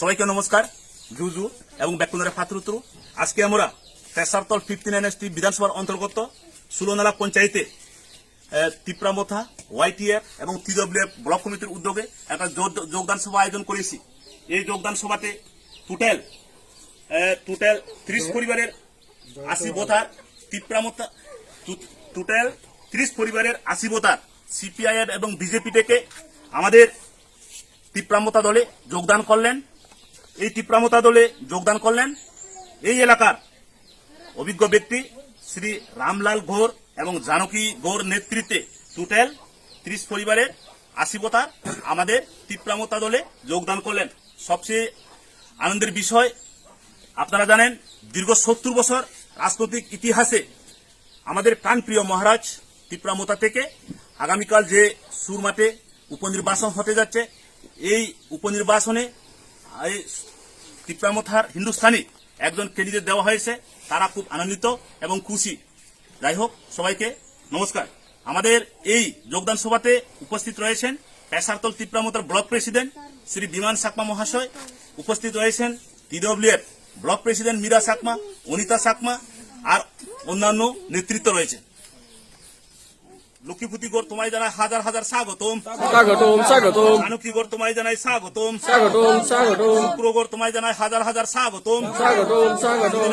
সবাইকে নমস্কার। জুজু এবং ব্যাকুন্দরে ফাতরুতরু। আজকে আমরা পেশারতল 59 ST বিধানসভার অন্তর্গত সুলনালা পঞ্চায়েতে তিপ্রামথা ওয়াইটিএফ এবং TWF ব্লক কমিটির উদ্যোগে একটা যোগদান সভা আয়োজন করেছি। এই যোগদান সভাতে টোটাল 30 পরিবারের 80 ভোটার তিপ্রামথা টোটাল 30 পরিবারের 80 ভোটার সিপিআইএম এবং বিজেপি থেকে আমাদের তিপ্রামথা দলে যোগদান করলেন। এই তিপ্রামথা দলে যোগদান করলেন এই এলাকার অভিজ্ঞ ব্যক্তি শ্রী রামলাল ঘোর এবং জানকী ঘোর নেতৃত্বে টোটাল 30 পরিবারের 80 ভোটার আমাদের তিপ্রামথা দলে যোগদান করলেন। সবচেয়ে আনন্দের বিষয়, আপনারা জানেন দীর্ঘ 70 বছর রাজনৈতিক ইতিহাসে আমাদের প্রাণপ্রিয় মহারাজ তিপ্রামথা থেকে আগামীকাল যে সুরমাতে উপনির্বাচন হতে যাচ্ছে, এই উপনির্বাচনে এই তিপ্রামথার হিন্দুস্তানি একজন ক্যান্ডিডেট দেওয়া হয়েছে। তারা খুব আনন্দিত এবং খুশি। যাই হোক, সবাইকে নমস্কার। আমাদের এই যোগদান সভাতে উপস্থিত রয়েছেন পেশারতল তিপ্রামথার ব্লক প্রেসিডেন্ট শ্রী বিমান সাকমা মহাশয়, উপস্থিত রয়েছেন TWF block president Meera সাকমা, Anita সাকমা আর অন্যান্য নেতৃত্ব রয়েছে। লক্ষ্মীপুতি গোর তোমায় জানায় হাজার হাজার স্বাগতম। স্বাগতম স্বাগতম জানকী গোর তোমায় জানায় স্বাগতম। স্বাগতম স্বাগতম শুক্র গোর তোমায় জানায় হাজার হাজার স্বাগতম। স্বাগতম স্বাগতম